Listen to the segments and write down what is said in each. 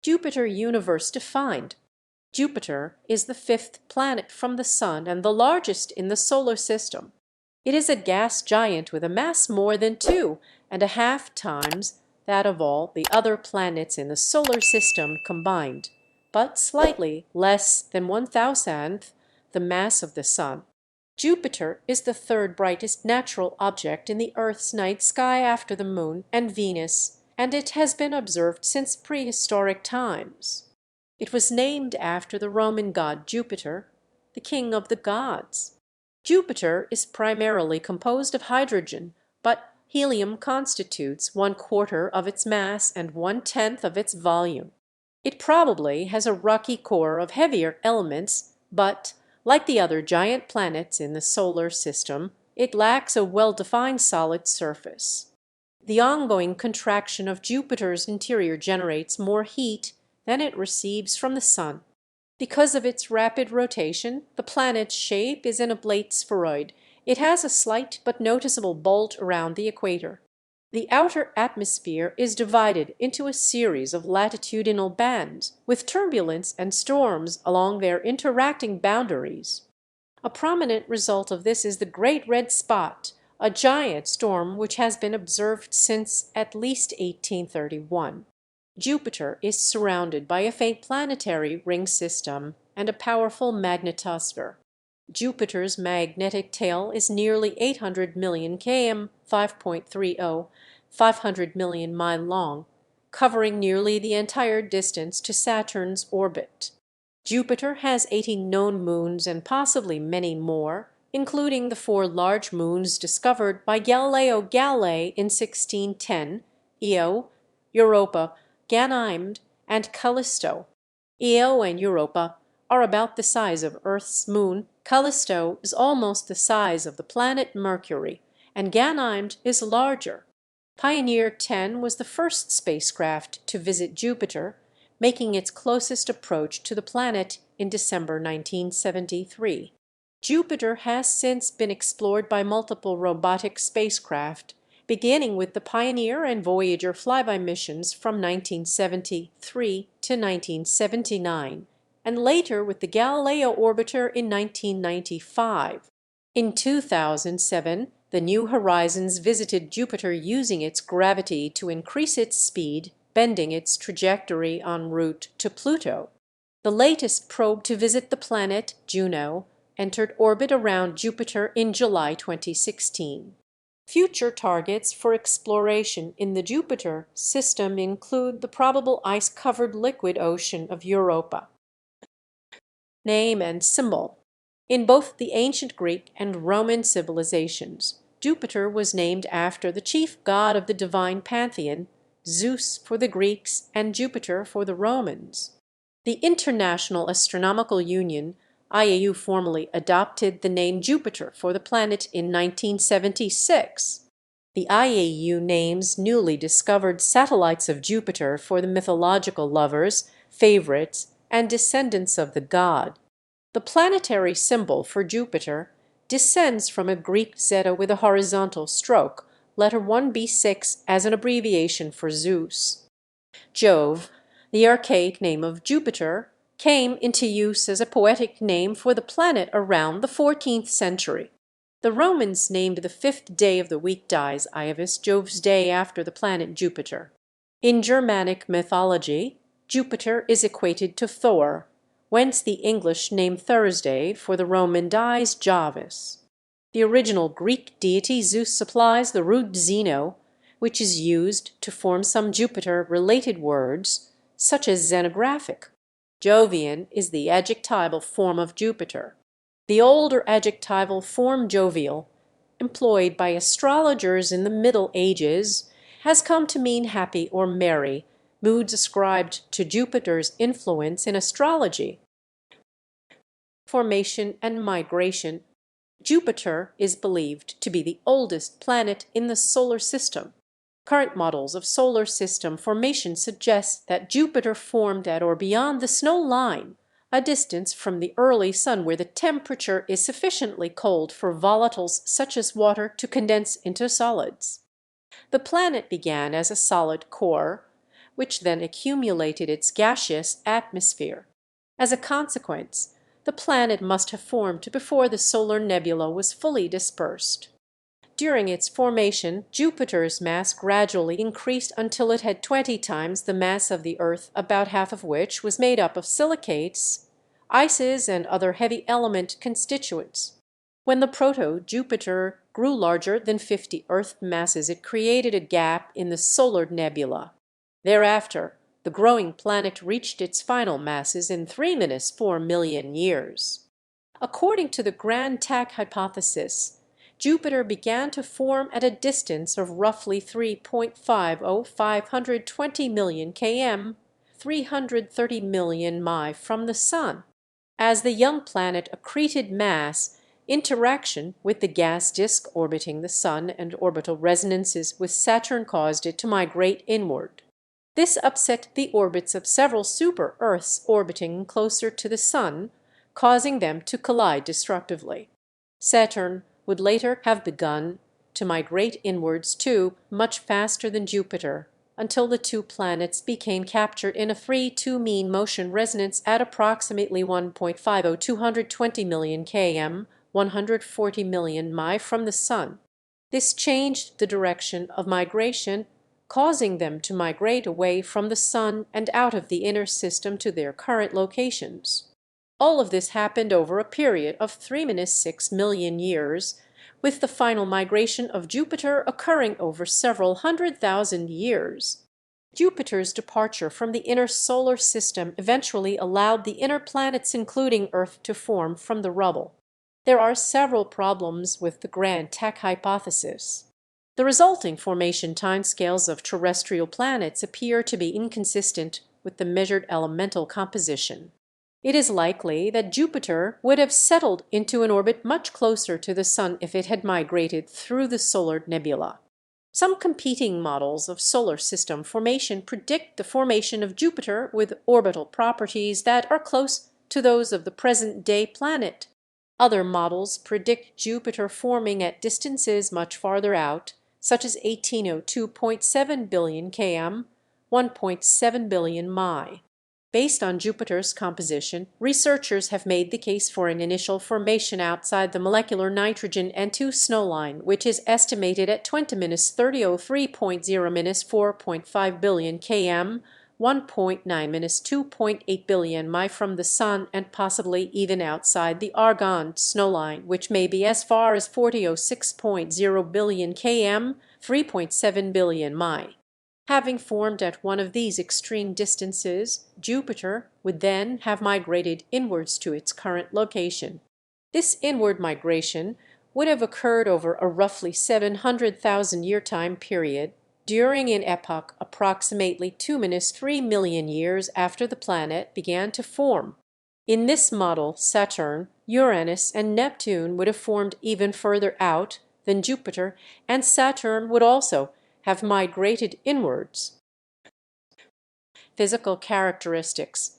Jupiter universe defined. Jupiter is the fifth planet from the Sun and the largest in the solar system. It is a gas giant with a mass more than 2.5 times that of all the other planets in the solar system combined, but slightly less than 1,000th the mass of the Sun. Jupiter is the third brightest natural object in the Earth's night sky after the Moon and Venus, and it has been observed since prehistoric times. It was named after the Roman god Jupiter, the king of the gods. Jupiter is primarily composed of hydrogen, but helium constitutes 1/4 of its mass and 1/10 of its volume. It probably has a rocky core of heavier elements, but, like the other giant planets in the solar system, it lacks a well-defined solid surface. The ongoing contraction of Jupiter's interior generates more heat than it receives from the Sun. Because of its rapid rotation, the planet's shape is an oblate spheroid. It has a slight but noticeable bulge around the equator. The outer atmosphere is divided into a series of latitudinal bands, with turbulence and storms along their interacting boundaries. A prominent result of this is the Great Red Spot, a giant storm which has been observed since at least 1831. Jupiter is surrounded by a faint planetary ring system and a powerful magnetosphere. Jupiter's magnetic tail is nearly 800 million km, 5.30, 500 million mile long, covering nearly the entire distance to Saturn's orbit. Jupiter has 18 known moons and possibly many more, including the 4 large moons discovered by Galileo Galilei in 1610, Io, Europa, Ganymede, and Callisto. Io and Europa are about the size of Earth's moon. Callisto is almost the size of the planet Mercury, and Ganymede is larger. Pioneer 10 was the first spacecraft to visit Jupiter, making its closest approach to the planet in December 1973. Jupiter has since been explored by multiple robotic spacecraft, beginning with the Pioneer and Voyager Flyby missions from 1973 to 1979, and later with the Galileo orbiter in 1995. In 2007, the New Horizons visited Jupiter using its gravity to increase its speed, bending its trajectory en route to Pluto. The latest probe to visit the planet, Juno, entered orbit around Jupiter in July 2016. Future targets for exploration in the Jupiter system include the probable ice-covered liquid ocean of Europa. Name and symbol. In both the ancient Greek and Roman civilizations, Jupiter was named after the chief god of the divine pantheon, Zeus for the Greeks and Jupiter for the Romans. The International Astronomical Union, IAU, formally adopted the name Jupiter for the planet in 1976. The IAU names newly discovered satellites of Jupiter for the mythological lovers, favorites, and descendants of the god. The planetary symbol for Jupiter descends from a Greek zeta with a horizontal stroke, letter 1b6 as an abbreviation for Zeus. Jove, the archaic name of Jupiter, came into use as a poetic name for the planet around the 14th century. The Romans named the 5th day of the week dies Ivis, Jove's day, after the planet Jupiter. In Germanic mythology, Jupiter is equated to Thor, whence the English name Thursday for the Roman dies Jovis. The original Greek deity Zeus supplies the root xeno, which is used to form some Jupiter-related words, such as xenographic. Jovian is the adjectival form of Jupiter. The older adjectival form jovial, employed by astrologers in the Middle Ages, has come to mean happy or merry, moods ascribed to Jupiter's influence in astrology. Formation and migration. Jupiter is believed to be the oldest planet in the solar system. Current models of solar system formation suggest that Jupiter formed at or beyond the snow line, a distance from the early sun where the temperature is sufficiently cold for volatiles such as water to condense into solids. The planet began as a solid core, which then accumulated its gaseous atmosphere. As a consequence, the planet must have formed before the solar nebula was fully dispersed. During its formation, Jupiter's mass gradually increased until it had 20 times the mass of the Earth, about half of which was made up of silicates, ices, and other heavy element constituents. When the proto-Jupiter grew larger than 50 Earth masses, it created a gap in the solar nebula. Thereafter, the growing planet reached its final masses in 3-4 million years. According to the grand tack hypothesis, Jupiter began to form at a distance of roughly 520 million km, 330 million mi from the Sun. As the young planet accreted mass, interaction with the gas disk orbiting the Sun and orbital resonances with Saturn caused it to migrate inward. This upset the orbits of several super-Earths orbiting closer to the Sun, causing them to collide destructively. Saturn would later have begun to migrate inwards too, much faster than Jupiter, until the two planets became captured in a free two-mean motion resonance at approximately 220 million km, 140 million mi from the Sun. This changed the direction of migration, causing them to migrate away from the Sun and out of the inner system to their current locations. All of this happened over a period of 3-6 million years, with the final migration of Jupiter occurring over several 100,000 years. Jupiter's departure from the inner solar system eventually allowed the inner planets, including Earth, to form from the rubble. There are several problems with the grand tack hypothesis. The resulting formation timescales of terrestrial planets appear to be inconsistent with the measured elemental composition. It is likely that Jupiter would have settled into an orbit much closer to the Sun if it had migrated through the solar nebula. Some competing models of solar system formation predict the formation of Jupiter with orbital properties that are close to those of the present-day planet. Other models predict Jupiter forming at distances much farther out, such as 1802.7 billion km, 1.7 billion mi. Based on Jupiter's composition, researchers have made the case for an initial formation outside the molecular nitrogen N2 snowline, which is estimated at 20-3030-4.5 billion km, 1.9-2.8 billion mi from the Sun, and possibly even outside the Argand snowline, which may be as far as 40-6.0 billion km, 3.7 billion mi. Having formed at one of these extreme distances, Jupiter would then have migrated inwards to its current location. This inward migration would have occurred over a roughly 700,000-year time period, during an epoch approximately 2-3 million years after the planet began to form. In this model, Saturn, Uranus, and Neptune would have formed even further out than Jupiter, and Saturn would also have migrated inwards. Physical characteristics.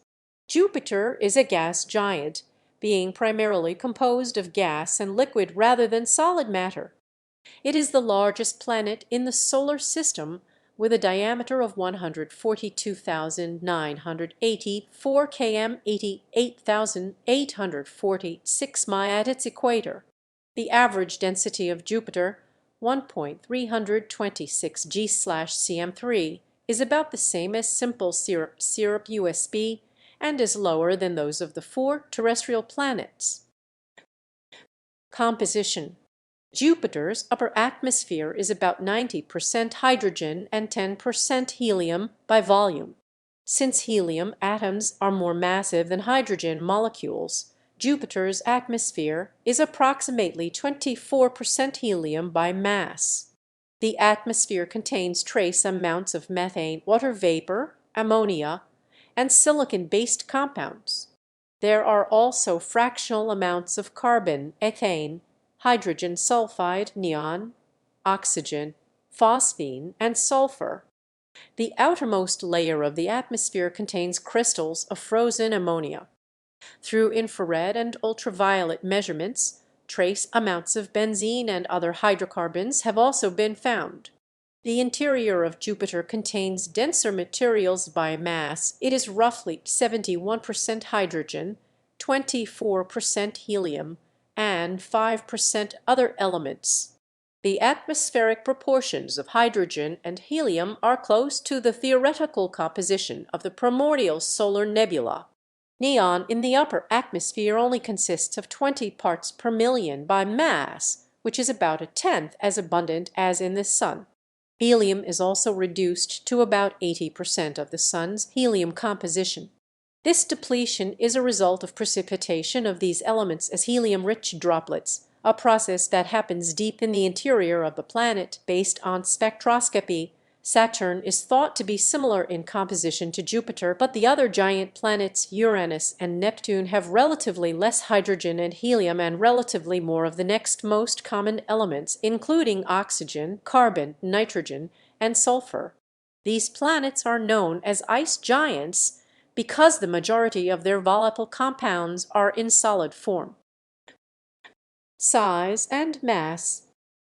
Jupiter is a gas giant, being primarily composed of gas and liquid rather than solid matter. It is the largest planet in the solar system, with a diameter of 142,984 km, 88,846 mi at its equator. The average density of Jupiter, 1.326 G/cm3, is about the same as simple syrup USB and is lower than those of the 4 terrestrial planets. Composition. Jupiter's upper atmosphere is about 90% hydrogen and 10% helium by volume. Since helium atoms are more massive than hydrogen molecules, Jupiter's atmosphere is approximately 24% helium by mass. The atmosphere contains trace amounts of methane, water vapor, ammonia, and silicon-based compounds. There are also fractional amounts of carbon, ethane, hydrogen sulfide, neon, oxygen, phosphine, and sulfur. The outermost layer of the atmosphere contains crystals of frozen ammonia. Through infrared and ultraviolet measurements, trace amounts of benzene and other hydrocarbons have also been found. The interior of Jupiter contains denser materials by mass. It is roughly 71% hydrogen, 24% helium, and 5% other elements. The atmospheric proportions of hydrogen and helium are close to the theoretical composition of the primordial solar nebula. Neon in the upper atmosphere only consists of 20 parts per million by mass, which is about a tenth as abundant as in the Sun. Helium is also reduced to about 80% of the Sun's helium composition. This depletion is a result of precipitation of these elements as helium-rich droplets, a process that happens deep in the interior of the planet based on spectroscopy. Saturn is thought to be similar in composition to Jupiter, but the other giant planets, Uranus and Neptune, have relatively less hydrogen and helium and relatively more of the next most common elements, including oxygen, carbon, nitrogen, and sulfur. These planets are known as ice giants because the majority of their volatile compounds are in solid form. Size and mass.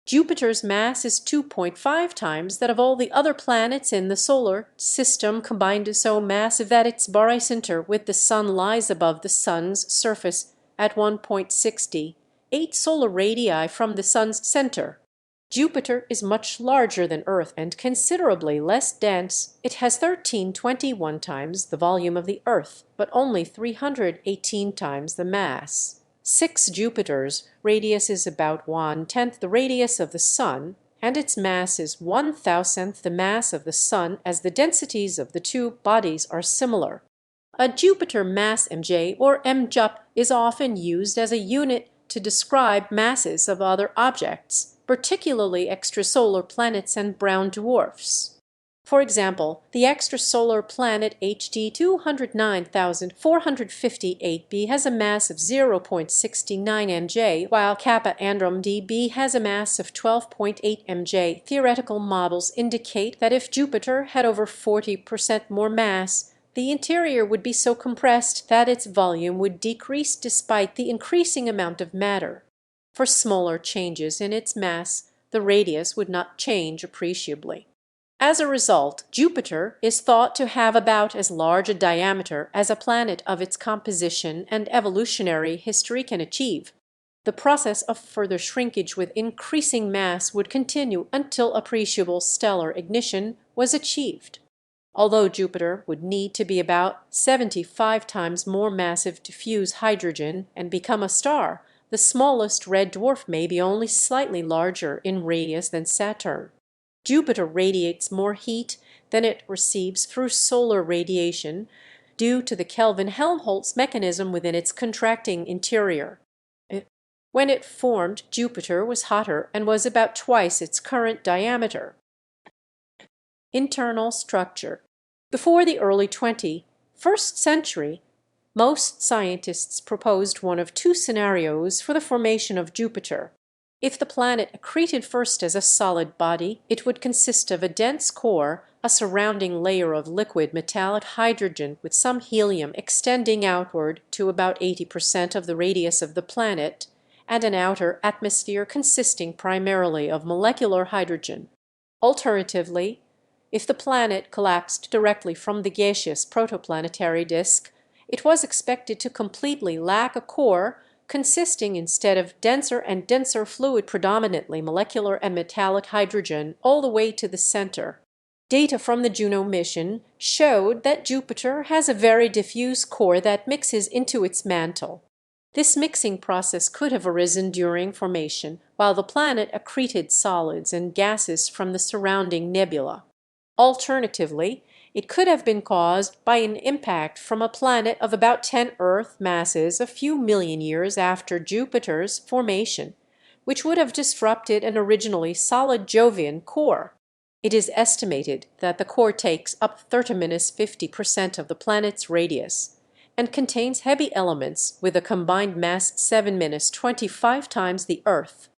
Jupiter's mass is 2.5 times that of all the other planets in the solar system combined, so massive that its barycenter with the Sun lies above the Sun's surface at 1.68 solar radii from the Sun's center. Jupiter is much larger than Earth and considerably less dense. It has 1321 times the volume of the Earth, but only 318 times the mass. 6 Jupiters' radius is about 1/10 the radius of the Sun, and its mass is 1,000th the mass of the Sun, as the densities of the two bodies are similar. A Jupiter mass mj or mjup is often used as a unit to describe masses of other objects, particularly extrasolar planets and brown dwarfs. For example, the extrasolar planet HT 209,458b has a mass of 0.69 mj, while Kappa Andromedae b has a mass of 12.8 mj. Theoretical models indicate that if Jupiter had over 40% more mass, the interior would be so compressed that its volume would decrease despite the increasing amount of matter. For smaller changes in its mass, the radius would not change appreciably. As a result, Jupiter is thought to have about as large a diameter as a planet of its composition and evolutionary history can achieve. The process of further shrinkage with increasing mass would continue until appreciable stellar ignition was achieved. Although Jupiter would need to be about 75 times more massive to fuse hydrogen and become a star, the smallest red dwarf may be only slightly larger in radius than Saturn. Jupiter radiates more heat than it receives through solar radiation due to the Kelvin-Helmholtz mechanism within its contracting interior. When it formed, Jupiter was hotter and was about twice its current diameter. Internal structure. Before the early 21st century, most scientists proposed one of two scenarios for the formation of Jupiter. If the planet accreted first as a solid body, it would consist of a dense core, a surrounding layer of liquid metallic hydrogen with some helium extending outward to about 80% of the radius of the planet, and an outer atmosphere consisting primarily of molecular hydrogen. Alternatively, if the planet collapsed directly from the gaseous protoplanetary disk, it was expected to completely lack a core, consisting instead of denser and denser fluid, predominantly molecular and metallic hydrogen, all the way to the center. Data from the Juno mission showed that Jupiter has a very diffuse core that mixes into its mantle. This mixing process could have arisen during formation, while the planet accreted solids and gases from the surrounding nebula. Alternatively, it could have been caused by an impact from a planet of about 10 Earth masses a few million years after Jupiter's formation, which would have disrupted an originally solid Jovian core. It is estimated that the core takes up 30-50% of the planet's radius and contains heavy elements with a combined mass 7-25 times the Earth.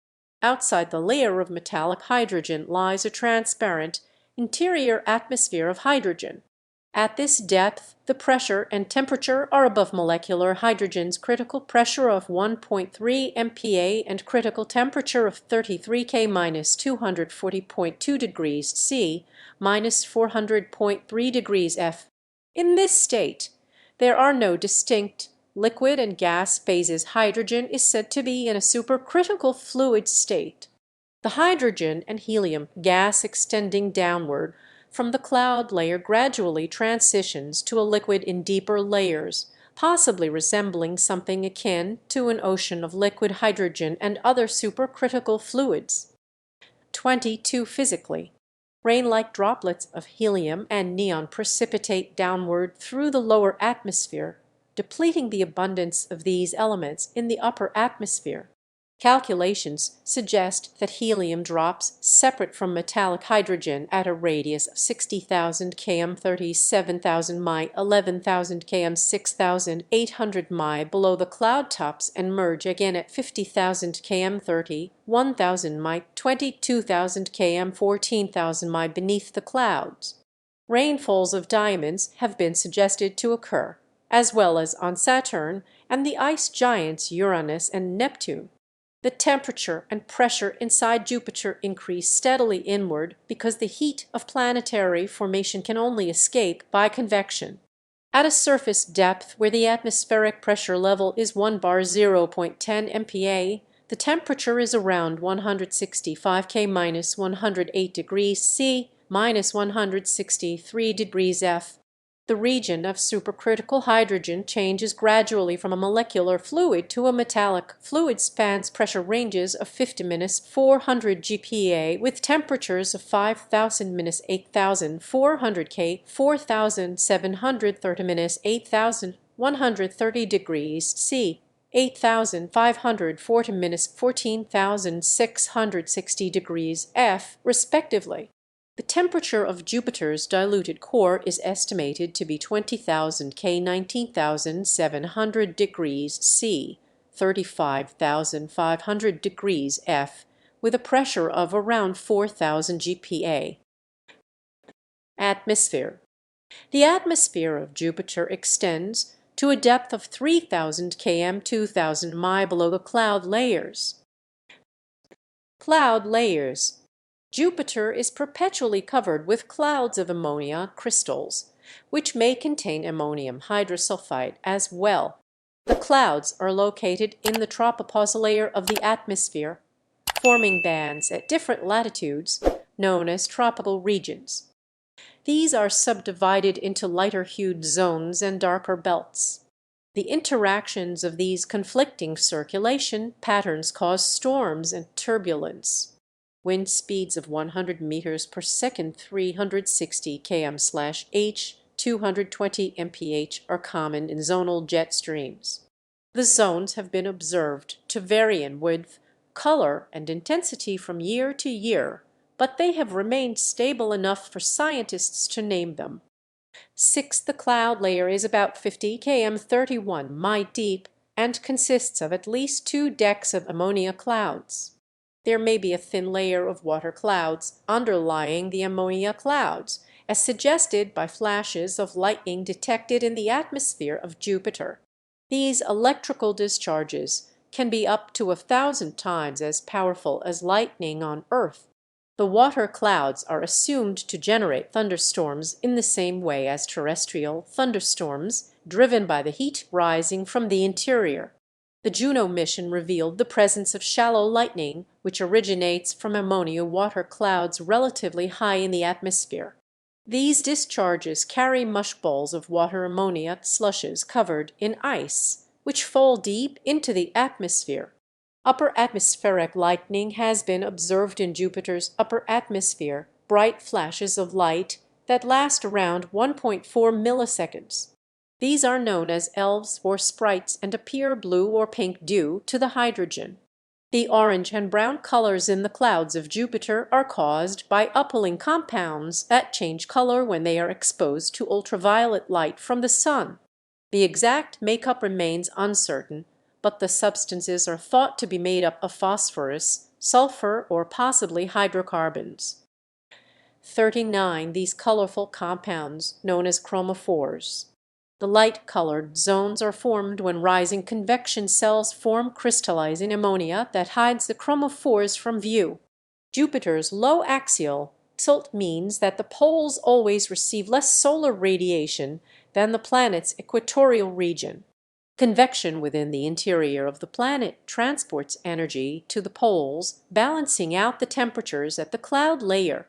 Outside the layer of metallic hydrogen lies a transparent interior atmosphere of hydrogen. At this depth, the pressure and temperature are above molecular hydrogen's critical pressure of 1.3 MPa and critical temperature of 33 K-240.2 degrees C minus 400.3 degrees F. In this state, there are no distinct liquid and gas phases. Hydrogen is said to be in a supercritical fluid state. The hydrogen and helium gas extending downward from the cloud layer gradually transitions to a liquid in deeper layers, possibly resembling something akin to an ocean of liquid hydrogen and other supercritical fluids. 22. Physically, rain-like droplets of helium and neon precipitate downward through the lower atmosphere, depleting the abundance of these elements in the upper atmosphere. Calculations suggest that helium drops separate from metallic hydrogen at a radius of 60,000 km, 37,000 mi, 11,000 km, 6,800 mi below the cloud tops and merge again at 50,000 km, 31,000 mi, 22,000 km, 14,000 mi beneath the clouds. Rainfalls of diamonds have been suggested to occur, as well as on Saturn and the ice giants Uranus and Neptune. The temperature and pressure inside Jupiter increase steadily inward because the heat of planetary formation can only escape by convection. At a surface depth where the atmospheric pressure level is 1 bar 0.10 MPa, the temperature is around 165 K minus 108 degrees C minus 163 degrees F. The region of supercritical hydrogen changes gradually from a molecular fluid to a metallic fluid, spans pressure ranges of 50-400 GPa with temperatures of 5,000-8,400 K, 4,730-8,130 degrees C, 8,540-14,660 degrees F, respectively. The temperature of Jupiter's diluted core is estimated to be 20,000 K, 19,700 degrees C, 35,500 degrees F, with a pressure of around 4,000 GPa. Atmosphere. The atmosphere of Jupiter extends to a depth of 3,000 km, 2,000 mi below the cloud layers. Cloud layers. Jupiter is perpetually covered with clouds of ammonia crystals, which may contain ammonium hydrosulfide as well. The clouds are located in the tropopause layer of the atmosphere, forming bands at different latitudes, known as tropical regions. These are subdivided into lighter-hued zones and darker belts. The interactions of these conflicting circulation patterns cause storms and turbulence. Wind speeds of 100 meters per second, 360 km/h, 220 mph are common in zonal jet streams. The zones have been observed to vary in width, color, and intensity from year to year, but they have remained stable enough for scientists to name them. 6. The cloud layer is about 50 km 31 mi deep and consists of at least 2 decks of ammonia clouds. There may be a thin layer of water clouds underlying the ammonia clouds, as suggested by flashes of lightning detected in the atmosphere of Jupiter. These electrical discharges can be up to 1,000 times as powerful as lightning on Earth. The water clouds are assumed to generate thunderstorms in the same way as terrestrial thunderstorms, driven by the heat rising from the interior. The Juno mission revealed the presence of shallow lightning, which originates from ammonia water clouds relatively high in the atmosphere. These discharges carry mushballs of water ammonia slushes covered in ice, which fall deep into the atmosphere. Upper atmospheric lightning has been observed in Jupiter's upper atmosphere, bright flashes of light that last around 1.4 milliseconds. These are known as elves or sprites and appear blue or pink due to the hydrogen. The orange and brown colors in the clouds of Jupiter are caused by upwelling compounds that change color when they are exposed to ultraviolet light from the sun. The exact makeup remains uncertain, but the substances are thought to be made up of phosphorus, sulfur, or possibly hydrocarbons. 39 these colorful compounds known as chromophores. The light-colored zones are formed when rising convection cells form crystallizing ammonia that hides the chromophores from view. Jupiter's low axial tilt means that the poles always receive less solar radiation than the planet's equatorial region. Convection within the interior of the planet transports energy to the poles, balancing out the temperatures at the cloud layer.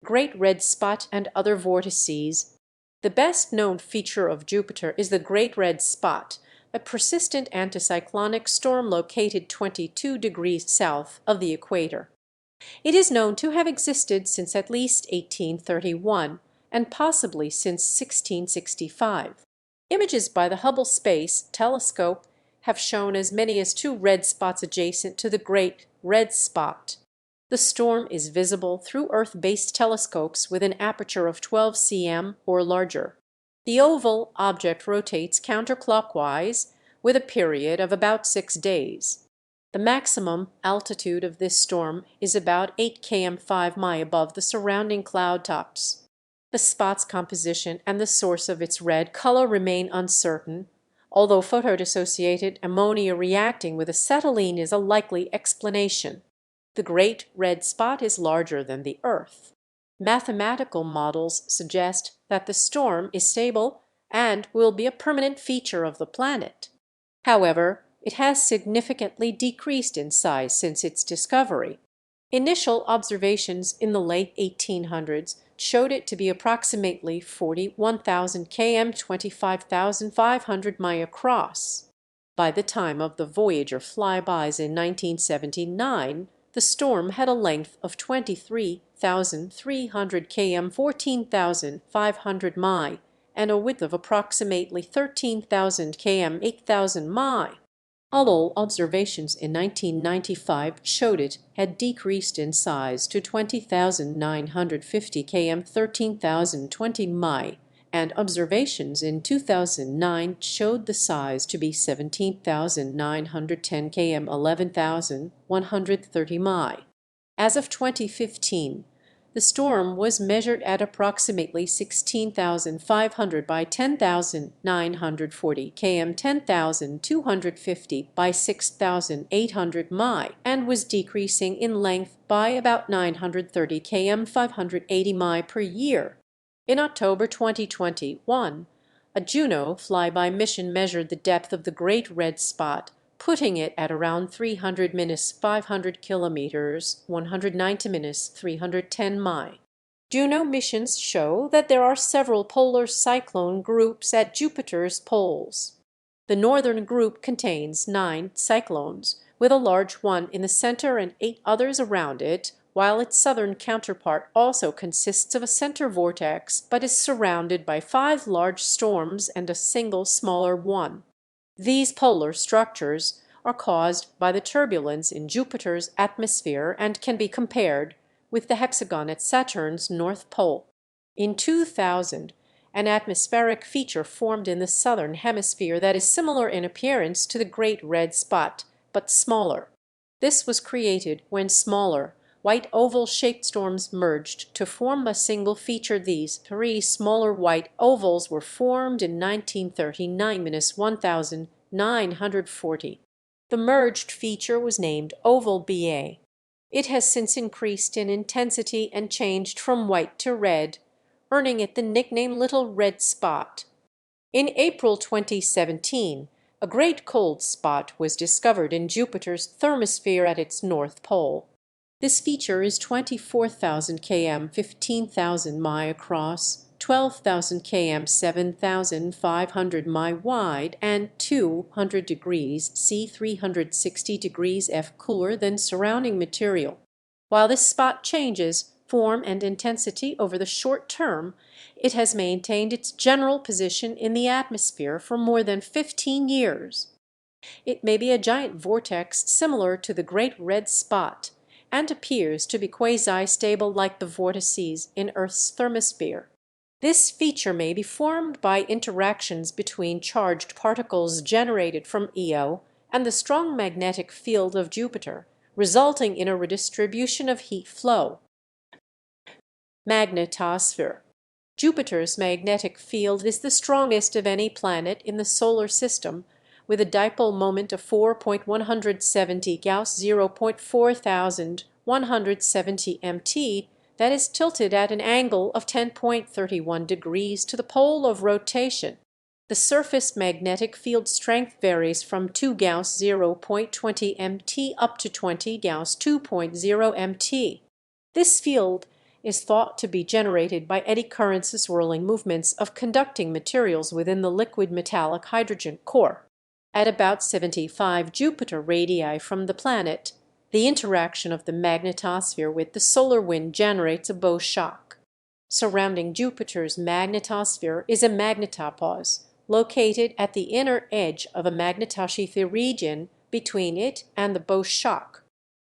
Great red spot and other vortices. The best known feature of Jupiter is the Great Red Spot, a persistent anticyclonic storm located 22 degrees south of the equator. It is known to have existed since at least 1831 and possibly since 1665. Images by the Hubble Space Telescope have shown as many as 2 red spots adjacent to the Great Red Spot. The storm is visible through Earth-based telescopes with an aperture of 12 cm or larger. The oval object rotates counterclockwise with a period of about 6 days. The maximum altitude of this storm is about 8 km 5 mi above the surrounding cloud tops. The spot's composition and the source of its red color remain uncertain, although photo-dissociated ammonia reacting with acetylene is a likely explanation. The Great Red Spot is larger than the Earth. Mathematical models suggest that the storm is stable and will be a permanent feature of the planet. However, it has significantly decreased in size since its discovery. Initial observations in the late 1800s showed it to be approximately 41,000 km, 25,500 mi across. By the time of the Voyager flybys in 1979, the storm had a length of 23,300 km, 14,500 mi, and a width of approximately 13,000 km, 8,000 mi. Although observations in 1995 showed it had decreased in size to 20,950 km, 13,020 mi, and observations in 2009 showed the size to be 17,910 km, 11,130 mi. As of 2015, the storm was measured at approximately 16,500 by 10,940 km, 10,250 by 6,800 mi, and was decreasing in length by about 930 km, 580 mi per year. In October 2021, a Juno flyby mission measured the depth of the Great Red Spot, putting it at around 300-500 kilometers, 190-310 mi. Juno missions show that there are several polar cyclone groups at Jupiter's poles. The northern group contains 9 cyclones, with a large one in the center and 8 others around it, while its southern counterpart also consists of a center vortex but is surrounded by 5 large storms and a single smaller one. These polar structures are caused by the turbulence in Jupiter's atmosphere and can be compared with the hexagon at Saturn's north pole. In 2000, an atmospheric feature formed in the southern hemisphere that is similar in appearance to the Great Red Spot, but smaller. This was created when smaller, white oval-shaped storms merged to form a single feature. These 3 smaller white ovals were formed in 1939-1940. The merged feature was named Oval Ba. It has since increased in intensity and changed from white to red, earning it the nickname Little Red Spot. In April 2017, a great cold spot was discovered in Jupiter's thermosphere at its north pole. This feature is 24,000 km, 15,000 mi across, 12,000 km, 7,500 mi wide, and 200 degrees C, 360 degrees F cooler than surrounding material. While this spot changes form and intensity over the short term, it has maintained its general position in the atmosphere for more than 15 years. It may be a giant vortex similar to the Great Red Spot, and appears to be quasi-stable like the vortices in Earth's thermosphere. This feature may be formed by interactions between charged particles generated from Io and the strong magnetic field of Jupiter, resulting in a redistribution of heat flow. Magnetosphere. Jupiter's magnetic field is the strongest of any planet in the solar system, with a dipole moment of 4.170 Gauss 0.4170 mt that is tilted at an angle of 10.31 degrees to the pole of rotation. The surface magnetic field strength varies from 2 Gauss 0.20 mt up to 20 Gauss 2.0 mt. This field is thought to be generated by eddy currents swirling movements of conducting materials within the liquid metallic hydrogen core. At about 75 Jupiter radii from the planet, the interaction of the magnetosphere with the solar wind generates a bow shock. Surrounding Jupiter's magnetosphere is a magnetopause, located at the inner edge of a magnetospheric region between it and the bow shock.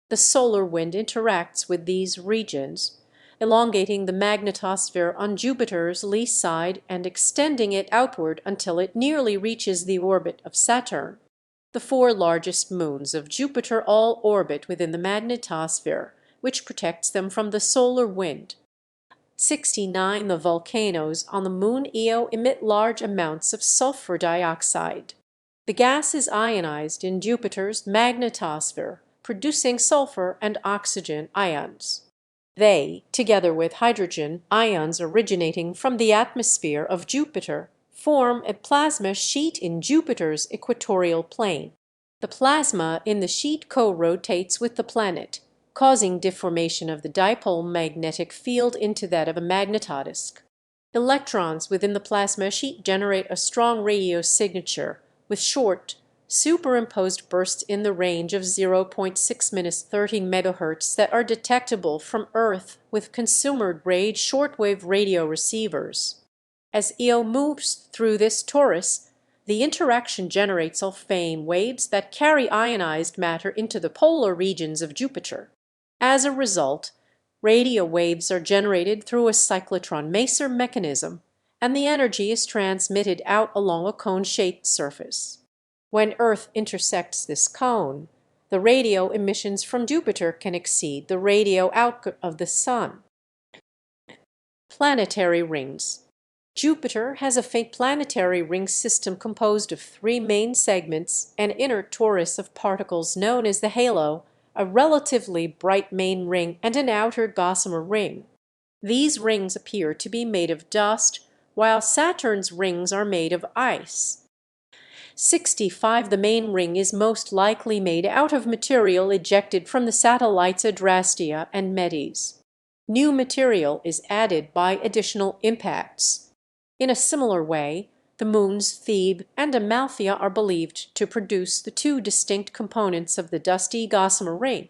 The solar wind interacts with these regions, elongating the magnetosphere on Jupiter's lee side and extending it outward until it nearly reaches the orbit of Saturn. The 4 largest moons of Jupiter all orbit within the magnetosphere, which protects them from the solar wind. 69 The volcanoes on the moon Io emit large amounts of sulfur dioxide. The gas is ionized in Jupiter's magnetosphere, producing sulfur and oxygen ions. They, together with hydrogen ions originating from the atmosphere of Jupiter, form a plasma sheet in Jupiter's equatorial plane. The plasma in the sheet co-rotates with the planet, causing deformation of the dipole magnetic field into that of a magnetodisk. Electrons within the plasma sheet generate a strong radio signature with short, superimposed bursts in the range of 0.6-30 MHz that are detectable from Earth with consumer-grade shortwave radio receivers. As Io moves through this torus, the interaction generates sulfane waves that carry ionized matter into the polar regions of Jupiter. As a result, radio waves are generated through a cyclotron-Maser mechanism, and the energy is transmitted out along a cone-shaped surface. When Earth intersects this cone, the radio emissions from Jupiter can exceed the radio output of the Sun. Planetary rings. Jupiter has a faint planetary ring system composed of 3 main segments, an inner torus of particles known as the halo, a relatively bright main ring, and an outer gossamer ring. These rings appear to be made of dust, while Saturn's rings are made of ice. 65 The main ring is most likely made out of material ejected from the satellites Adrastea and Medes. New material is added by additional impacts. In a similar way, the moons Thebe and Amalthea are believed to produce the 2 distinct components of the dusty gossamer ring.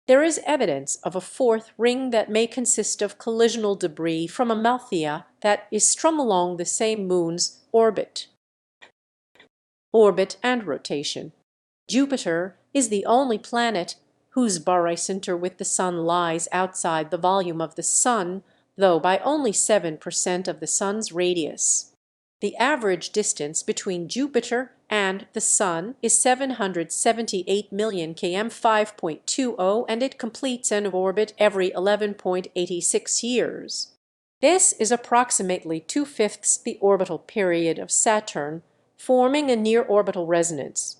There is evidence of a 4th ring that may consist of collisional debris from Amalthea that is strung along the same moon's orbit. Orbit and rotation. Jupiter is the only planet whose barycenter with the Sun lies outside the volume of the Sun, though by only 7% of the Sun's radius. The average distance between Jupiter and the Sun is 778 million km 5.20, and it completes an orbit every 11.86 years. This is approximately 2/5 the orbital period of Saturn, forming a near-orbital resonance.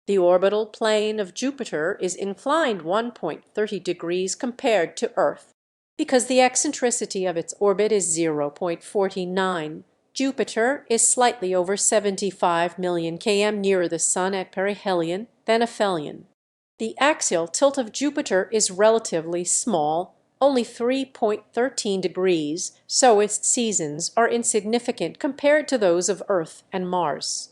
The orbital plane of Jupiter is inclined 1.30 degrees compared to Earth. Because the eccentricity of its orbit is 0.49, Jupiter is slightly over 75 million km nearer the Sun at perihelion than aphelion. The axial tilt of Jupiter is relatively small, only 3.13 degrees, so its seasons are insignificant compared to those of Earth and Mars.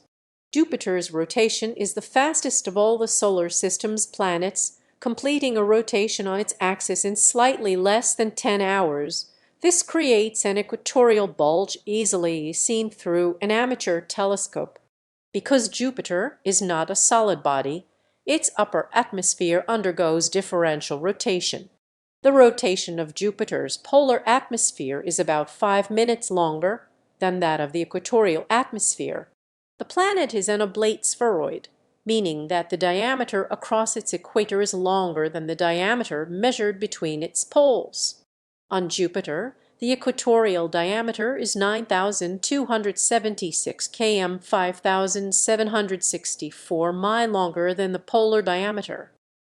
Jupiter's rotation is the fastest of all the solar system's planets, completing a rotation on its axis in slightly less than 10 hours. This creates an equatorial bulge easily seen through an amateur telescope. Because Jupiter is not a solid body, its upper atmosphere undergoes differential rotation. The rotation of Jupiter's polar atmosphere is about 5 minutes longer than that of the equatorial atmosphere. The planet is an oblate spheroid, meaning that the diameter across its equator is longer than the diameter measured between its poles. On Jupiter, The equatorial diameter is 9,276 km, 5,764 mi longer than the polar diameter.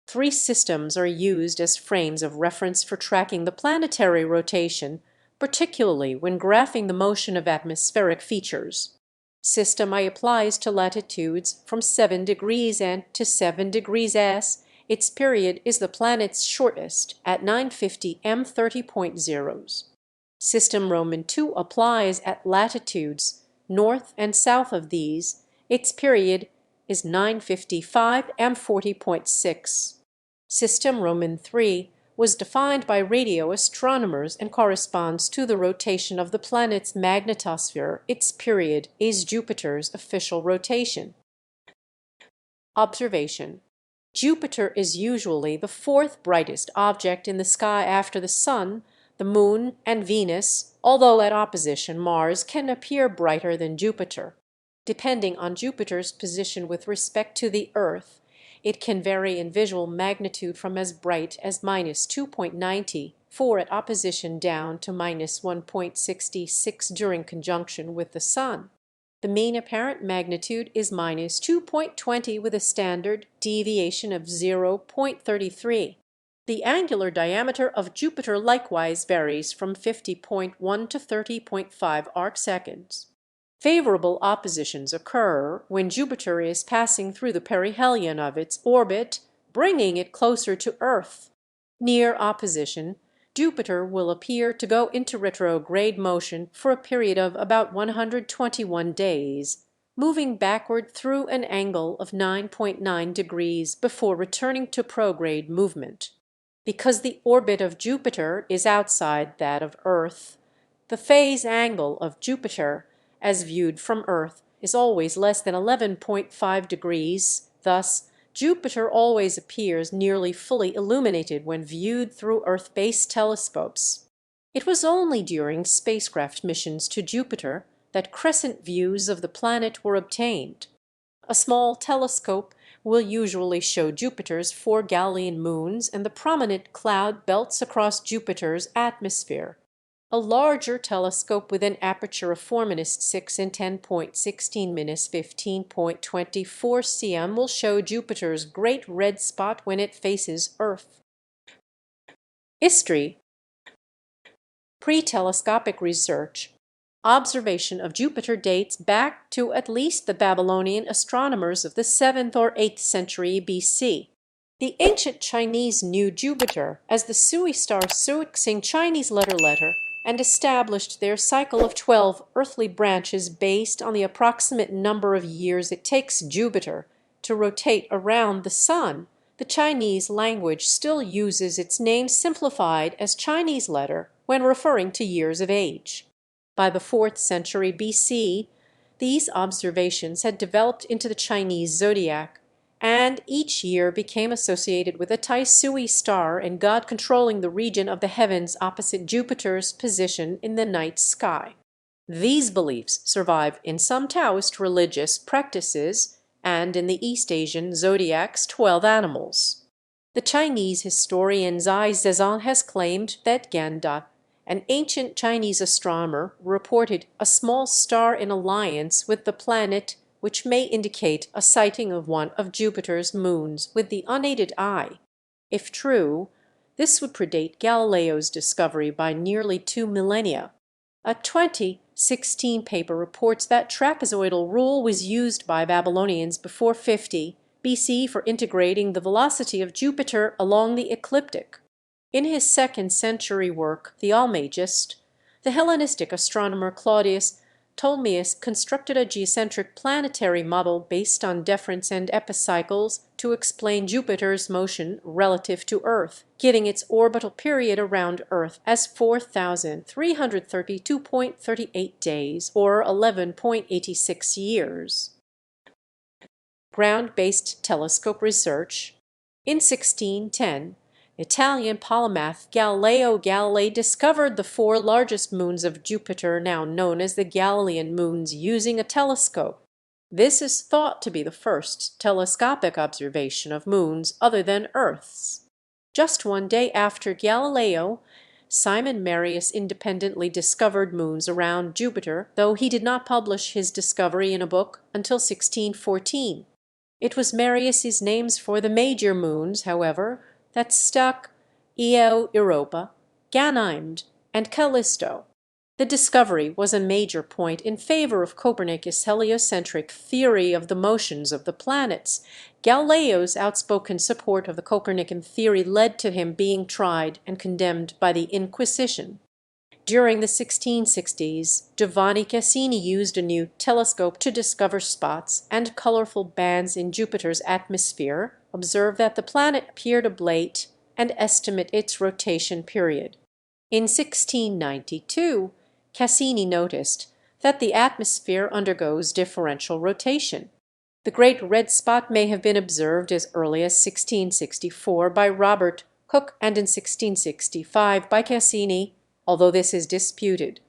3 systems are used as frames of reference for tracking the planetary rotation, particularly when graphing the motion of atmospheric features. System I applies to latitudes from 7 degrees N to 7 degrees S. Its period is the planet's shortest at 950 m30.0. System Roman 2 applies at latitudes north and south of these. Its period is 955 m40.6. System Roman 3 was defined by radio astronomers and corresponds to the rotation of the planet's magnetosphere. Its period is Jupiter's official rotation. Observation: Jupiter is usually the 4th brightest object in the sky after the Sun, the Moon, and Venus, although at opposition Mars can appear brighter than Jupiter. Depending on Jupiter's position with respect to the Earth, it can vary in visual magnitude from as bright as -2.94 at opposition down to -1.66 during conjunction with the Sun. The mean apparent magnitude is -2.20 with a standard deviation of 0.33. The angular diameter of Jupiter likewise varies from 50.1 to 30.5 arcseconds. Favorable oppositions occur when Jupiter is passing through the perihelion of its orbit, bringing it closer to Earth. Near opposition, Jupiter will appear to go into retrograde motion for a period of about 121 days, moving backward through an angle of 9.9 degrees before returning to prograde movement. Because the orbit of Jupiter is outside that of Earth, the phase angle of Jupiter as viewed from Earth is always less than 11.5 degrees. Thus, Jupiter always appears nearly fully illuminated when viewed through Earth-based telescopes. It was only during spacecraft missions to Jupiter that crescent views of the planet were obtained. A small telescope will usually show Jupiter's 4 Galilean moons and the prominent cloud belts across Jupiter's atmosphere. A larger telescope with an aperture of 4-6 in 10.16-15.24 cm will show Jupiter's great red spot when it faces Earth. History. Pre-telescopic research. Observation of Jupiter dates back to at least the Babylonian astronomers of the 7th or 8th century BC. The ancient Chinese knew Jupiter as the Sui star Suixing Chinese letter and established their cycle of 12 earthly branches based on the approximate number of years it takes Jupiter to rotate around the Sun. The Chinese language still uses its name simplified as Chinese letter when referring to years of age. By the 4th century BC, these observations had developed into the Chinese zodiac, and each year became associated with a Tai Sui star and god controlling the region of the heavens opposite Jupiter's position in the night sky. These beliefs survive in some Taoist religious practices and in the East Asian zodiac's 12 animals. The Chinese historian Zai Zezan has claimed that Ganda, an ancient Chinese astronomer, reported a small star in alliance with the planet, which may indicate a sighting of one of Jupiter's moons with the unaided eye. If true, this would predate Galileo's discovery by nearly 2 millennia. A 2016 paper reports that trapezoidal rule was used by Babylonians before 50 BC for integrating the velocity of Jupiter along the ecliptic. In his 2nd century work, The Almagest, the Hellenistic astronomer Claudius Ptolemaeus constructed a geocentric planetary model based on deference and epicycles to explain Jupiter's motion relative to Earth, giving its orbital period around Earth as 4,332.38 days, or 11.86 years. Ground-based telescope research. In 1610, Italian polymath Galileo Galilei discovered the 4 largest moons of Jupiter, now known as the Galilean moons, using a telescope. This is thought to be the first telescopic observation of moons other than Earth's. Just one day after Galileo, Simon Marius independently discovered moons around Jupiter, though he did not publish his discovery in a book until 1614. It was Marius's names for the major moons, however, that stuck: Io Europa, Ganymed, and Callisto. The discovery was a major point in favor of Copernicus' heliocentric theory of the motions of the planets. Galileo's outspoken support of the Copernican theory led to him being tried and condemned by the Inquisition. During the 1660s, Giovanni Cassini used a new telescope to discover spots and colorful bands in Jupiter's atmosphere, observe that the planet appeared oblate, and estimate its rotation period. In 1692, Cassini noticed that the atmosphere undergoes differential rotation. The great red spot may have been observed as early as 1664 by Robert Hooke and in 1665 by Cassini, although this is disputed.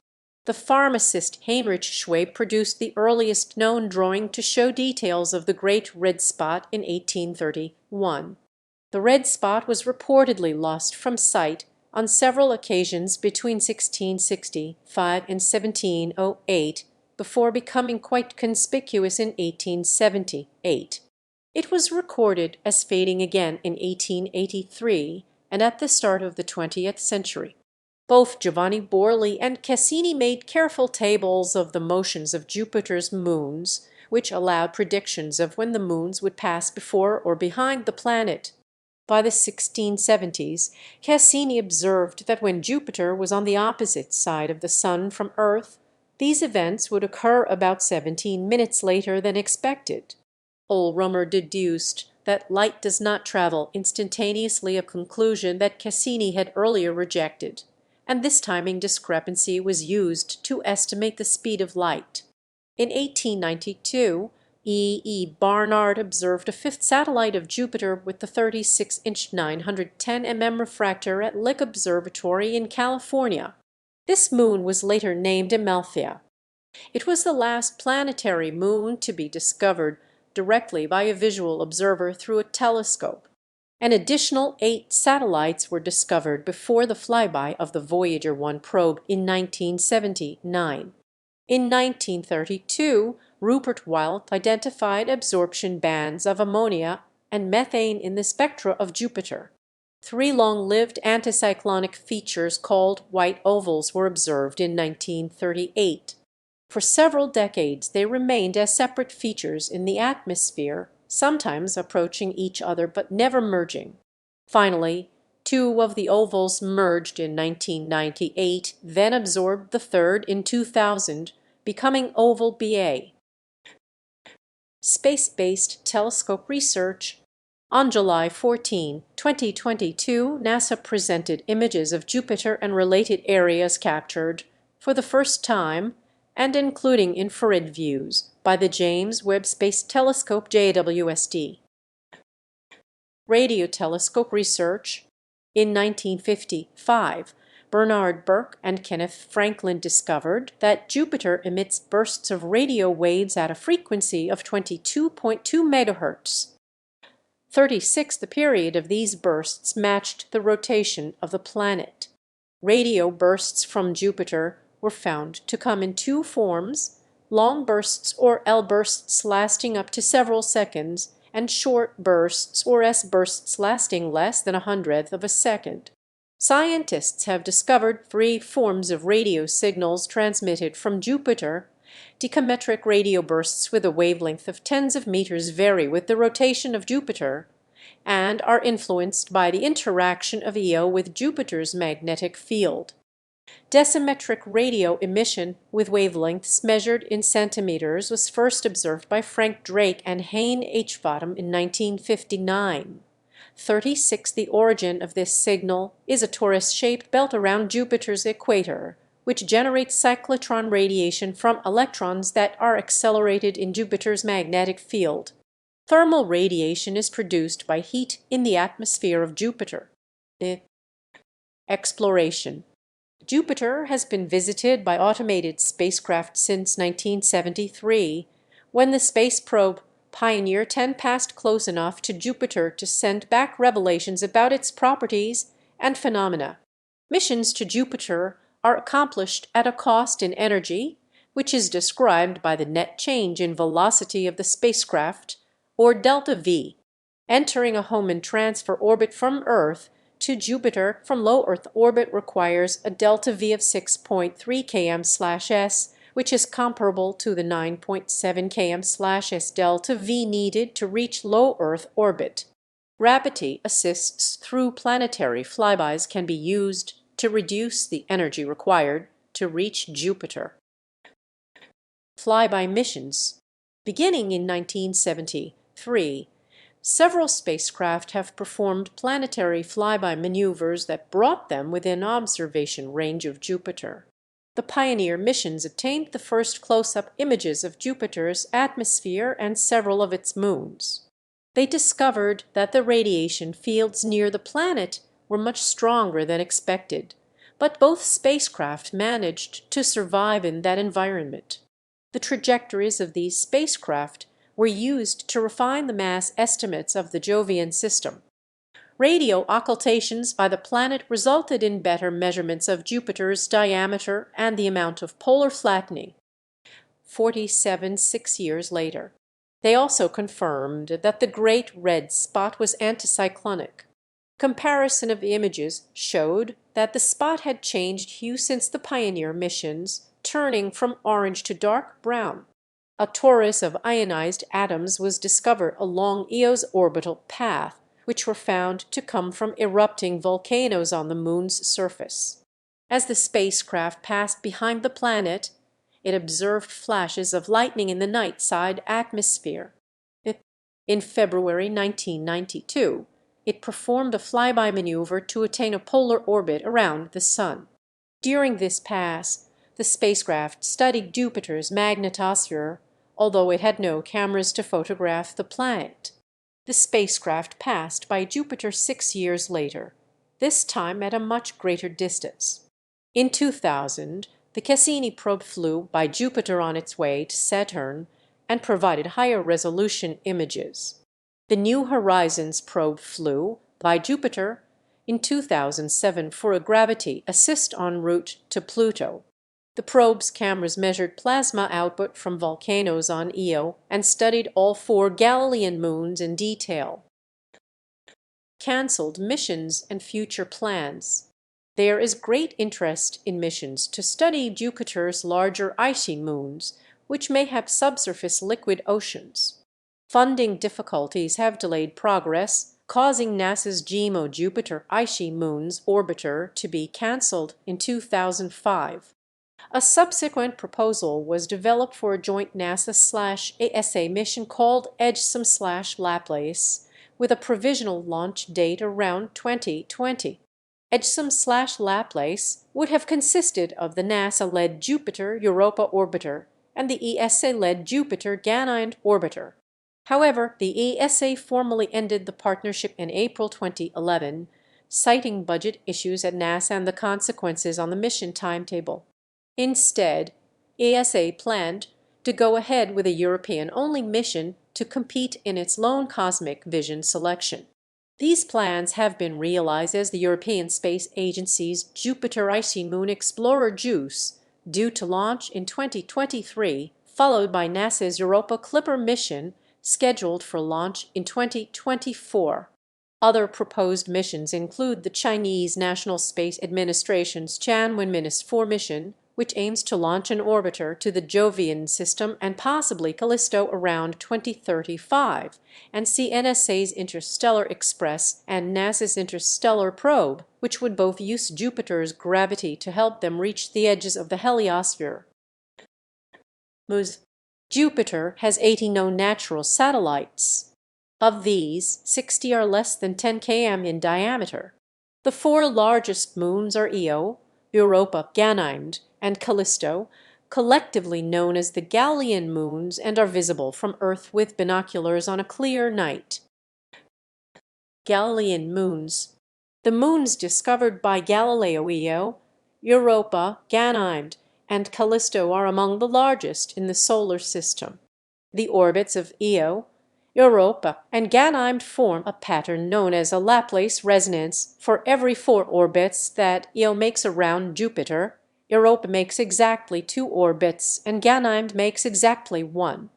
The pharmacist Heinrich Schwabe produced the earliest known drawing to show details of the great red spot in 1831. The red spot was reportedly lost from sight on several occasions between 1665 and 1708, before becoming quite conspicuous in 1878. It was recorded as fading again in 1883 and at the start of the 20th century. Both Giovanni Borli and Cassini made careful tables of the motions of Jupiter's moons, which allowed predictions of when the moons would pass before or behind the planet. By the 1670s, Cassini observed that when Jupiter was on the opposite side of the Sun from Earth, these events would occur about 17 minutes later than expected. Olrömer deduced that light does not travel instantaneously, a conclusion that Cassini had earlier rejected, and this timing discrepancy was used to estimate the speed of light. In 1892, E. Barnard observed a fifth satellite of Jupiter with the 36-inch 910 mm refractor at Lick Observatory in California. This moon was later named Amalthea. It was the last planetary moon to be discovered directly by a visual observer through a telescope. An additional 8 satellites were discovered before the flyby of the Voyager 1 probe in 1979. In 1932, Rupert Wildt identified absorption bands of ammonia and methane in the spectra of Jupiter. 3 long-lived anticyclonic features called white ovals were observed in 1938. For several decades they remained as separate features in the atmosphere, sometimes approaching each other but never merging. Finally, 2 of the ovals merged in 1998, then absorbed the third in 2000, becoming oval Ba. Space-based telescope research. On July 14, 2022, NASA presented images of Jupiter and related areas captured, for the first time, and including infrared views, by the James Webb Space Telescope JWST. Radiotelescope research. In 1955, Bernard Burke and Kenneth Franklin discovered that Jupiter emits bursts of radio waves at a frequency of 22.2 MHz. 36, the period of these bursts matched the rotation of the planet. Radio bursts from Jupiter were found to come in 2 forms: long bursts or L bursts lasting up to several seconds, and short bursts or S bursts lasting less than 1/100th of a second. Scientists have discovered 3 forms of radio signals transmitted from Jupiter. Decametric radio bursts with a wavelength of tens of meters vary with the rotation of Jupiter, and are influenced by the interaction of Io with Jupiter's magnetic field. Decimetric radio emission with wavelengths measured in centimeters was first observed by Frank Drake and Hein H. Vodham in 1959. 36, the origin of this signal is a torus-shaped belt around Jupiter's equator, which generates cyclotron radiation from electrons that are accelerated in Jupiter's magnetic field. Thermal radiation is produced by heat in the atmosphere of Jupiter. Exploration. Jupiter has been visited by automated spacecraft since 1973, when the space probe Pioneer 10 passed close enough to Jupiter to send back revelations about its properties and phenomena. Missions to Jupiter are accomplished at a cost in energy, which is described by the net change in velocity of the spacecraft, or delta V. Entering a Hohmann transfer orbit from Earth to Jupiter from low Earth orbit requires a delta V of 6.3 km/s, which is comparable to the 9.7 km/s delta V needed to reach low Earth orbit. Gravity assists through planetary flybys can be used to reduce the energy required to reach Jupiter. Flyby missions. Beginning in 1973, several spacecraft have performed planetary flyby maneuvers that brought them within observation range of Jupiter. The Pioneer missions obtained the first close-up images of Jupiter's atmosphere and several of its moons. They discovered that the radiation fields near the planet were much stronger than expected, but both spacecraft managed to survive in that environment. The trajectories of these spacecraft were used to refine the mass estimates of the Jovian system. Radio occultations by the planet resulted in better measurements of Jupiter's diameter and the amount of polar flattening. 6 years later. They also confirmed that the Great Red Spot was anticyclonic. Comparison of images showed that the spot had changed hue since the Pioneer missions, turning from orange to dark brown. A torus of ionized atoms was discovered along Io's orbital path, which were found to come from erupting volcanoes on the moon's surface. As the spacecraft passed behind the planet, it observed flashes of lightning in the night side atmosphere. In February 1992, it performed a flyby maneuver to attain a polar orbit around the Sun. During this pass, the spacecraft studied Jupiter's magnetosphere, although it had no cameras to photograph the planet. The spacecraft passed by Jupiter 6 years later, this time at a much greater distance. In 2000, the Cassini probe flew by Jupiter on its way to Saturn and provided higher resolution images. The New Horizons probe flew by Jupiter in 2007 for a gravity assist en route to Pluto. The probe's cameras measured plasma output from volcanoes on Io and studied all 4 Galilean moons in detail. Cancelled missions and future plans. There is great interest in missions to study Jupiter's larger icy moons, which may have subsurface liquid oceans. Funding difficulties have delayed progress, causing NASA's JIMO Jupiter Icy Moons Orbiter to be cancelled in 2005. A subsequent proposal was developed for a joint NASA/ASA mission called EGSM/Laplace, with a provisional launch date around 2020. EGSM/Laplace would have consisted of the NASA-led Jupiter Europa Orbiter and the ESA-led Jupiter Ganymede Orbiter. However, the ESA formally ended the partnership in April 2011, citing budget issues at NASA and the consequences on the mission timetable. Instead, ESA planned to go ahead with a European-only mission to compete in its lone cosmic vision selection. These plans have been realized as the European Space Agency's Jupiter Icy Moon Explorer JUICE, due to launch in 2023, followed by NASA's Europa Clipper mission, scheduled for launch in 2024. Other proposed missions include the Chinese National Space Administration's Tianwen-4 mission, which aims to launch an orbiter to the Jovian system and possibly Callisto around 2035, and NSA's Interstellar Express and NASA's Interstellar Probe, which would both use Jupiter's gravity to help them reach the edges of the heliosphere. Jupiter has 80 known natural satellites. Of these, 60 are less than 10 km in diameter. The 4 largest moons are Io, Europa, Ganymede, and Callisto, collectively known as the Galilean moons, and are visible from Earth with binoculars on a clear night. Galilean moons. The moons discovered by Galileo Io, Europa, Ganymede, and Callisto are among the largest in the solar system. The orbits of Io, Europa and Ganymed form a pattern known as a Laplace resonance. For every 4 orbits that Io makes around Jupiter, Europa makes exactly 2 orbits and Ganymed makes exactly 1.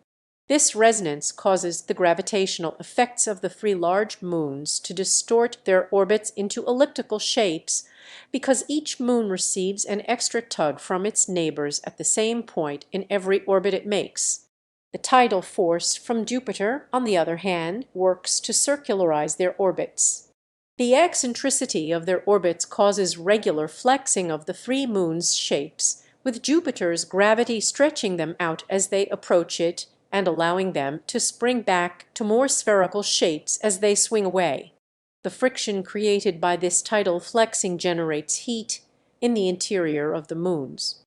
This resonance causes the gravitational effects of the 3 large moons to distort their orbits into elliptical shapes because each moon receives an extra tug from its neighbors at the same point in every orbit it makes. The tidal force from Jupiter, on the other hand, works to circularize their orbits. The eccentricity of their orbits causes regular flexing of the 3 moons' shapes, with Jupiter's gravity stretching them out as they approach it and allowing them to spring back to more spherical shapes as they swing away. The friction created by this tidal flexing generates heat in the interior of the moons.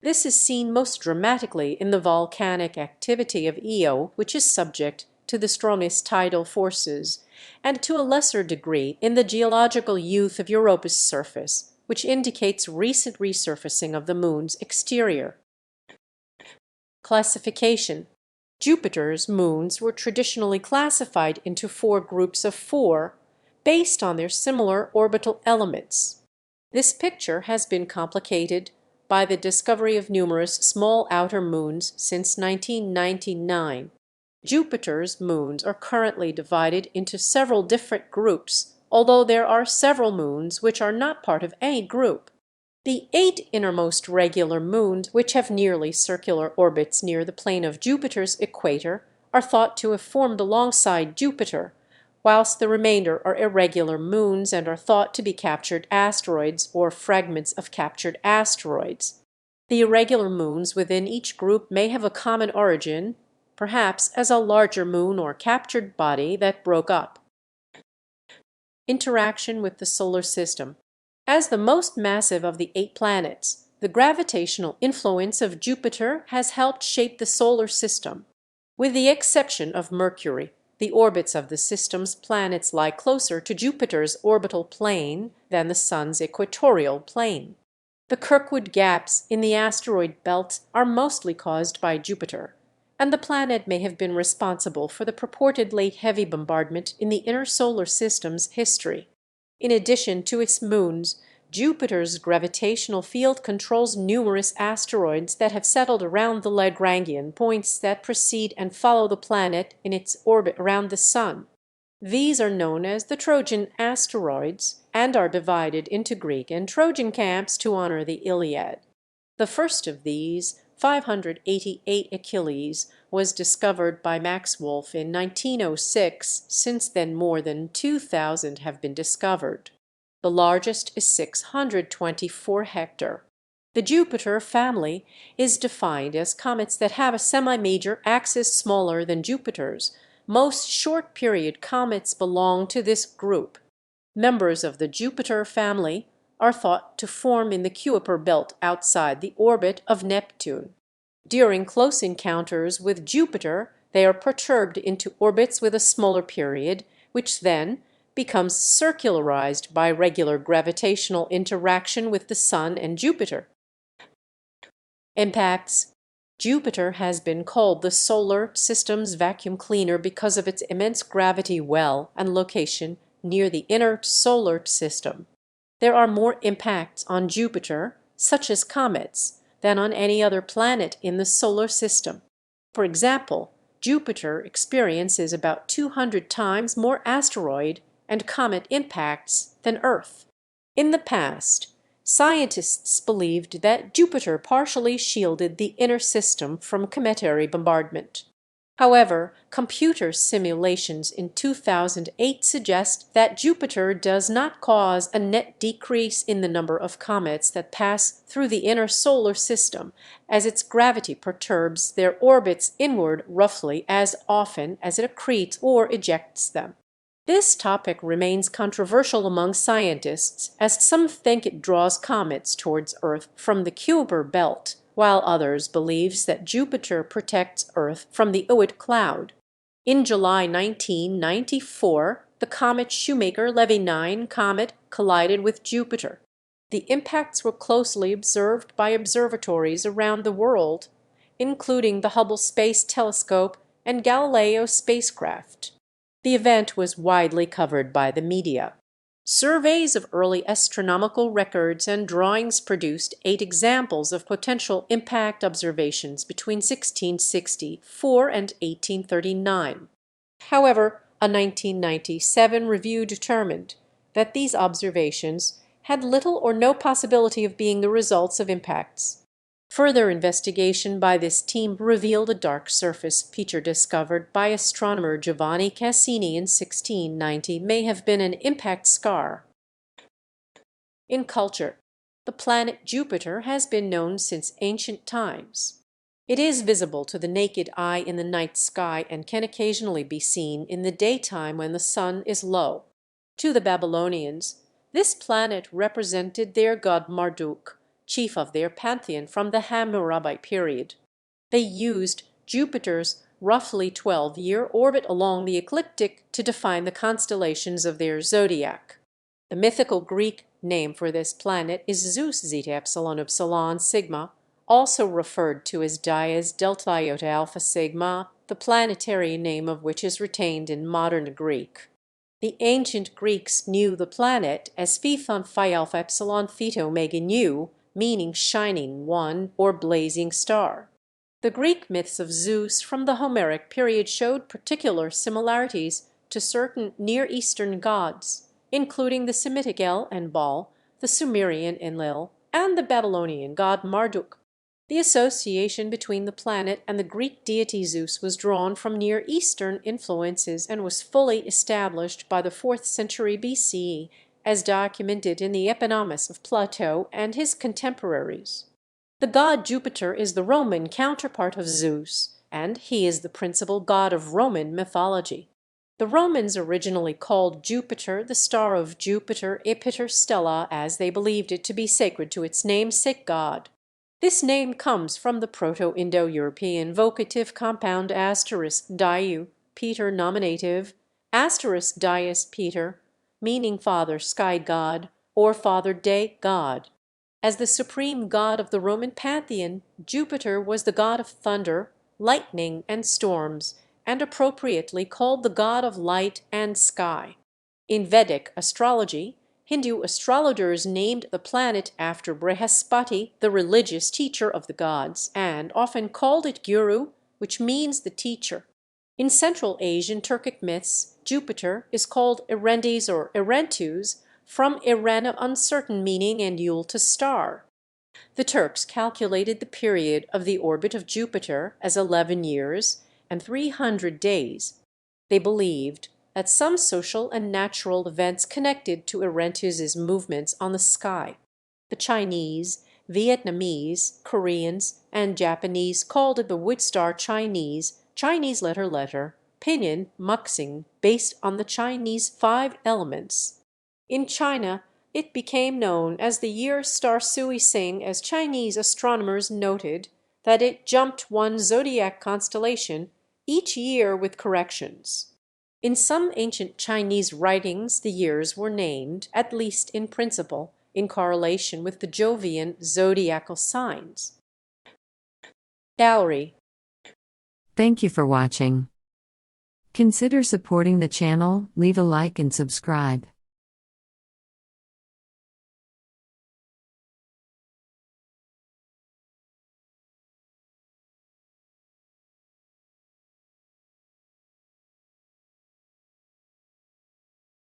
This is seen most dramatically in the volcanic activity of Io, which is subject to the strongest tidal forces, and to a lesser degree in the geological youth of Europa's surface, which indicates recent resurfacing of the moon's exterior. Classification. Jupiter's moons were traditionally classified into 4 groups of 4, based on their similar orbital elements. This picture has been complicated by the discovery of numerous small outer moons since 1999. Jupiter's moons are currently divided into several different groups, although there are several moons which are not part of any group. The 8 innermost regular moons, which have nearly circular orbits near the plane of Jupiter's equator, are thought to have formed alongside Jupiter, whilst the remainder are irregular moons and are thought to be captured asteroids or fragments of captured asteroids. The irregular moons within each group may have a common origin, perhaps as a larger moon or captured body that broke up. Interaction with the solar system. As the most massive of the 8 planets, the gravitational influence of Jupiter has helped shape the solar system. With the exception of Mercury, the orbits of the system's planets lie closer to Jupiter's orbital plane than the Sun's equatorial plane. The Kirkwood gaps in the asteroid belt are mostly caused by Jupiter, and the planet may have been responsible for the purportedly heavy bombardment in the inner solar system's history. In addition to its moons, Jupiter's gravitational field controls numerous asteroids that have settled around the Lagrangian points that precede and follow the planet in its orbit around the Sun. These are known as the Trojan asteroids and are divided into Greek and Trojan camps to honor the Iliad. The first of these, 588 Achilles, was discovered by Max Wolf in 1906. Since then more than 2,000 have been discovered. The largest is 624 Hector. The Jupiter family is defined as comets that have a semi-major axis smaller than Jupiter's. Most short-period comets belong to this group. Members of the Jupiter family are thought to form in the Kuiper belt outside the orbit of Neptune. During close encounters with Jupiter, they are perturbed into orbits with a smaller period, which then becomes circularized by regular gravitational interaction with the Sun and Jupiter. Impacts. Jupiter has been called the solar system's vacuum cleaner because of its immense gravity well and location near the inner solar system. There are more impacts on Jupiter, such as comets, than on any other planet in the solar system. For example, Jupiter experiences about 200 times more asteroid and comet impacts than Earth. In the past, scientists believed that Jupiter partially shielded the inner system from cometary bombardment. However, computer simulations in 2008 suggest that Jupiter does not cause a net decrease in the number of comets that pass through the inner solar system, as its gravity perturbs their orbits inward roughly as often as it accretes or ejects them. This topic remains controversial among scientists, as some think it draws comets towards Earth from the Kuiper belt, while others believes that Jupiter protects Earth from the Oort cloud. In July 1994, the comet Shoemaker-Levy 9 comet collided with Jupiter. The impacts were closely observed by observatories around the world, including the Hubble Space Telescope and Galileo spacecraft. The event was widely covered by the media. Surveys of early astronomical records and drawings produced 8 examples of potential impact observations between 1664 and 1839. However, a 1997 review determined that these observations had little or no possibility of being the results of impacts. Further investigation by this team revealed a dark surface feature discovered by astronomer Giovanni Cassini in 1690 may have been an impact scar. In culture, the planet Jupiter has been known since ancient times. It is visible to the naked eye in the night sky and can occasionally be seen in the daytime when the sun is low. To the Babylonians, this planet represented their god Marduk, chief of their pantheon from the Hammurabi period. They used Jupiter's roughly 12-year orbit along the ecliptic to define the constellations of their zodiac. The mythical Greek name for this planet is Zeus Zeta Epsilon Upsilon Sigma, also referred to as Dies Delta Iota Alpha Sigma, the planetary name of which is retained in modern Greek. The ancient Greeks knew the planet as Phi Phi Alpha Epsilon Theta Omega Nu, meaning shining one or blazing star. The Greek myths of Zeus from the Homeric period showed particular similarities to certain Near Eastern gods, including the Semitic El and Baal, the Sumerian Enlil, and the Babylonian god Marduk. The association between the planet and the Greek deity Zeus was drawn from Near Eastern influences and was fully established by the 4th century BCE, as documented in the Epinomis of Plato and his contemporaries. The god Jupiter is the Roman counterpart of Zeus, and he is the principal god of Roman mythology. The Romans originally called Jupiter the star of Jupiter Ipiter Stella, as they believed it to be sacred to its namesake god. This name comes from the Proto-Indo-European vocative compound *diu, Peter nominative, *dius Peter, meaning Father Sky God or Father Day God. As the supreme god of the Roman pantheon, Jupiter was the god of thunder, lightning, and storms, and appropriately called the god of light and sky. In Vedic astrology, Hindu astrologers named the planet after Brihaspati, the religious teacher of the gods, and often called it Guru, which means the teacher. In Central Asian Turkic myths, Jupiter is called Erendes or Erentus, from Eren of uncertain meaning and Yule to star. The Turks calculated the period of the orbit of Jupiter as 11 years and 300 days. They believed that some social and natural events connected to Erentus's movements on the sky. The Chinese, Vietnamese, Koreans, and Japanese called it the Wood Star Chinese, Chinese letter, pinyin, muxing, based on the Chinese 5 elements. In China, it became known as the year star Sui Sing, as Chinese astronomers noted that it jumped one zodiac constellation each year with corrections. In some ancient Chinese writings, the years were named, at least in principle, in correlation with the Jovian zodiacal signs. Gallery. Thank you for watching. Consider supporting the channel, leave a like and subscribe.